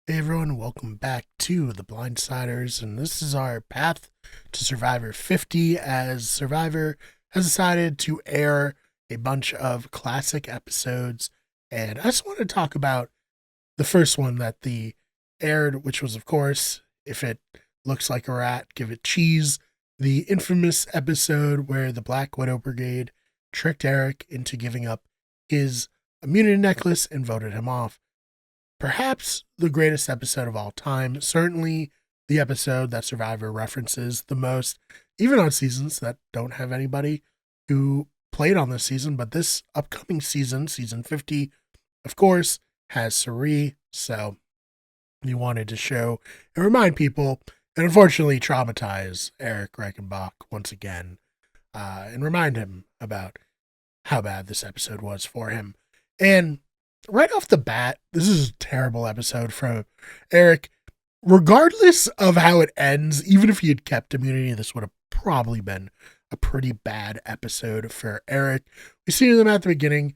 Hey everyone, welcome back to the Blindsiders, and this is our path to Survivor 50 as Survivor has decided to air a bunch of classic episodes. And I just want to talk about the first one that the aired, which was, of course, If It Looks Like a Rat, Give It Cheese, the infamous episode where the Black Widow Brigade tricked Eric into giving up his immunity necklace and voted him off. Perhaps the greatest episode of all time. Certainly the episode that Survivor references the most, even on seasons that don't have anybody who played on this season. But this upcoming season, season 50, of course, has Suri. So you wanted to show and remind people, and unfortunately traumatize Eric Reichenbach once again, and remind him about how bad this episode was for him. And right off the bat, this is a terrible episode from Eric. Regardless of how it ends, even if he had kept immunity, this would have probably been a pretty bad episode for Eric. We see them at the beginning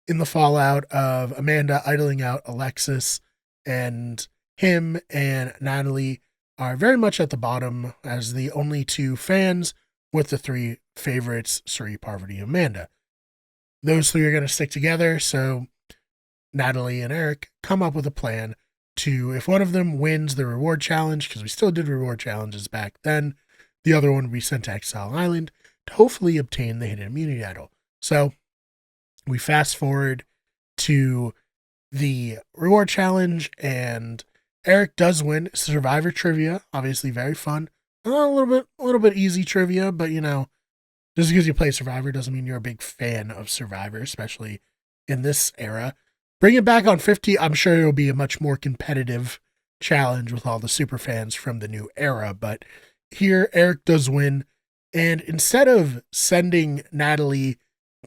in the fallout of Amanda idling out Alexis, and him and Natalie are very much at the bottom as the only two fans, with the three favorites, Suri, Parvati, and Amanda. Those three are going to stick together, so Natalie and Eric come up with a plan to, if one of them wins the reward challenge, because we still did reward challenges back then, the other one would be sent to Exile Island to hopefully obtain the hidden immunity idol. So we fast forward to the reward challenge, and Eric does win Survivor trivia. Obviously, very fun. A little bit easy trivia, but just because you play Survivor doesn't mean you're a big fan of Survivor, especially in this era. Bring it back on 50. I'm sure it'll be a much more competitive challenge with all the super fans from the new era. But here, Eric does win. And instead of sending Natalie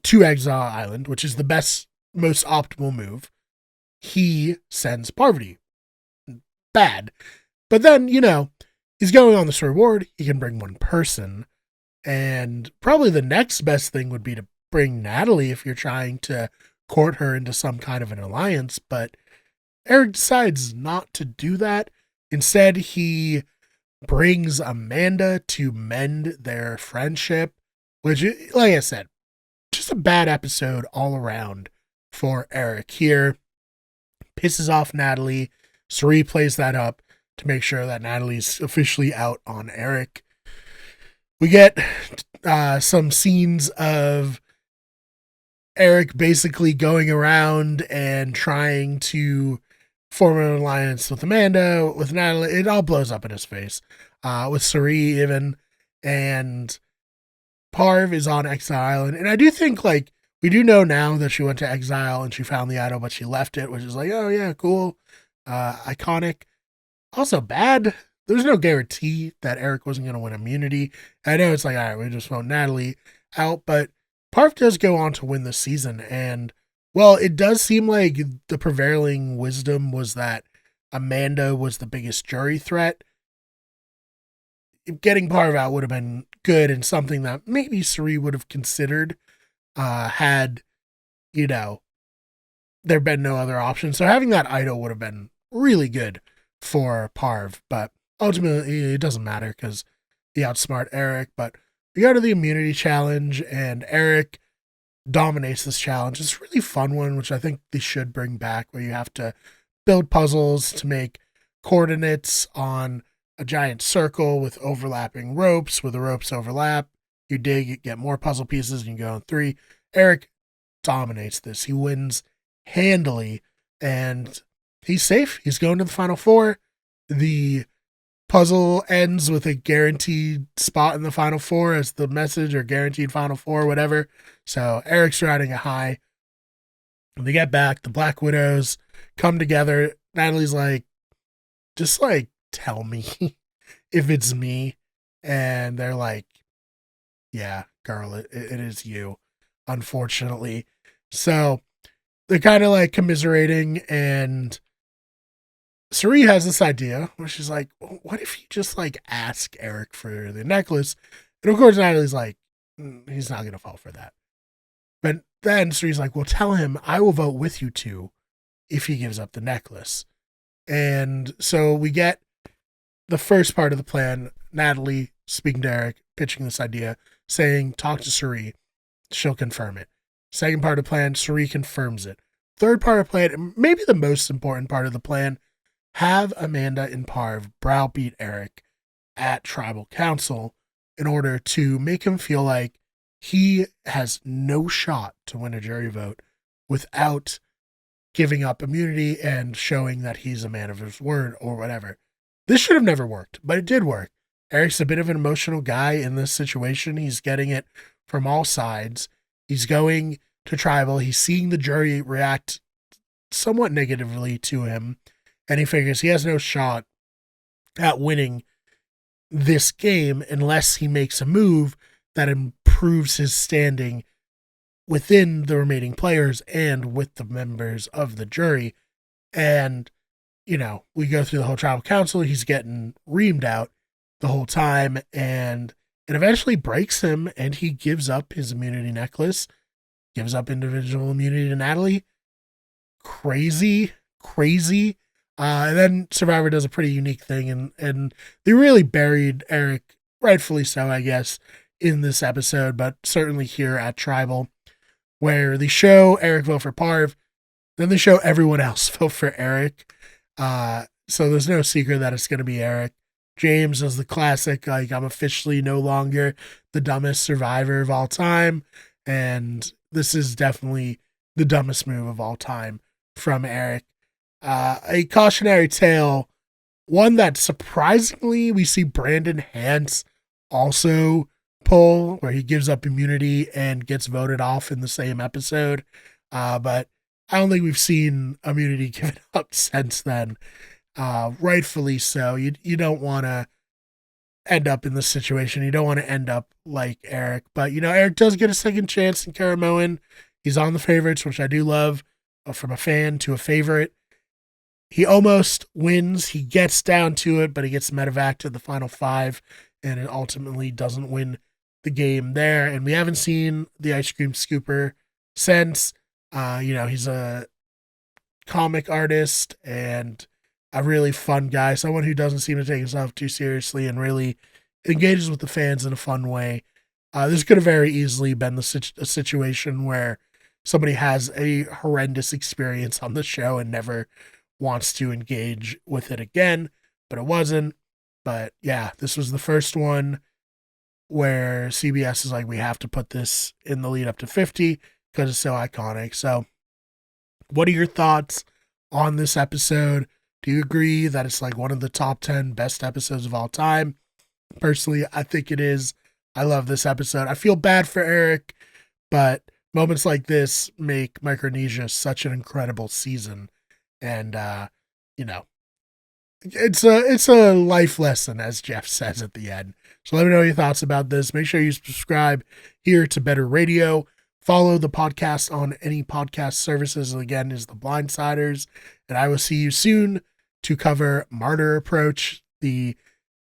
to Exile Island, which is the best, most optimal move, he sends Parvati. Bad. But then, he's going on this reward. He can bring one person. And probably the next best thing would be to bring Natalie if you're trying to court her into some kind of an alliance, but Eric decides not to do that. Instead, he brings Amanda to mend their friendship, which, like I said, just a bad episode all around for Eric here. Pisses off Natalie. Suri plays that up to make sure that Natalie's officially out on Eric. We get some scenes of Eric basically going around and trying to form an alliance with Amanda, with Natalie. It all blows up in his face. With Suri even. And Parv is on Exile Island. And I do think, we do know now that she went to exile and she found the idol, but she left it, which is oh yeah, cool. Iconic. Also bad. There's no guarantee that Eric wasn't going to win immunity. I know it's all right, we just vote Natalie out, but Parv does go on to win this season, and, well, it does seem like the prevailing wisdom was that Amanda was the biggest jury threat. Getting Parv out would have been good and something that maybe Suri would have considered had, there been no other option. So having that idol would have been really good for Parv, but ultimately it doesn't matter because he outsmart Eric. But we go to the immunity challenge, and Eric dominates this challenge. It's a really fun one, which I think they should bring back, where you have to build puzzles to make coordinates on a giant circle with overlapping ropes. Where the ropes overlap, you dig, you get more puzzle pieces, and you go on 3. Eric dominates this. He wins handily, and he's safe. He's going to the final 4. The puzzle ends with a guaranteed spot in the final 4 as the message, or guaranteed final 4, whatever. So Eric's riding a high. When they get back, the Black Widows come together. Natalie's just tell me if it's me. And they're like, yeah, girl, it is you, unfortunately. So they're kind of commiserating, and Suri has this idea where she's like, what if you just ask Eric for the necklace? And of course, Natalie's he's not going to fall for that. But then Suri's well, tell him I will vote with you two if he gives up the necklace. And so we get the first part of the plan, Natalie speaking to Eric, pitching this idea, saying, talk to Suri. She'll confirm it. Second part of the plan, Suri confirms it. Third part of the plan, maybe the most important part of the plan, have Amanda and Parv browbeat Eric at Tribal Council in order to make him feel like he has no shot to win a jury vote without giving up immunity and showing that he's a man of his word or whatever. This should have never worked, but it did work. Eric's a bit of an emotional guy in this situation. He's getting it from all sides. He's going to Tribal. He's seeing the jury react somewhat negatively to him, and he figures he has no shot at winning this game unless he makes a move that improves his standing within the remaining players and with the members of the jury. And, you know, we go through the whole Tribal Council. He's getting reamed out the whole time, and it eventually breaks him, and he gives up his immunity necklace, gives up individual immunity to Natalie. Crazy. And then Survivor does a pretty unique thing, and they really buried Eric, rightfully so, I guess, in this episode, but certainly here at Tribal, where they show Eric vote for Parv, then they show everyone else vote for Eric. So there's no secret that it's going to be Eric. James is the classic, like, I'm officially no longer the dumbest survivor of all time. And this is definitely the dumbest move of all time from Eric. A cautionary tale, one that surprisingly we see Brandon Hance also pull, where he gives up immunity and gets voted off in the same episode. But I don't think we've seen immunity given up since then. Rightfully so. You don't want to end up in this situation. You don't want to end up like Eric. But, you know, Eric does get a second chance in Caramoan. He's on the favorites, which I do love, from a fan to a favorite. He almost wins. He gets down to it, but he gets medevac to the final 5, and it ultimately doesn't win the game there. And we haven't seen the ice cream scooper since. You know, he's a comic artist and a really fun guy, someone who doesn't seem to take himself too seriously and really engages with the fans in a fun way. This could have very easily been a situation where somebody has a horrendous experience on the show and never wants to engage with it again, but it wasn't. But yeah, this was the first one where CBS is like, we have to put this in the lead up to 50 because it's so iconic. So what are your thoughts on this episode? Do you agree that it's like one of the top 10 best episodes of all time? Personally, I think it is. I love this episode. I feel bad for Eric, but moments like this make Micronesia such an incredible season. And, you know, it's a life lesson, as Jeff says at the end. So let me know your thoughts about this. Make sure you subscribe here to Better Radio. Follow the podcast on any podcast services. Again, is the Blindsiders. And I will see you soon to cover Martyr Approach, the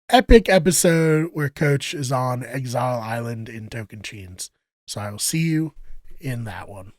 epic episode where Coach is on Exile Island in Tocantins. So I will see you in that one.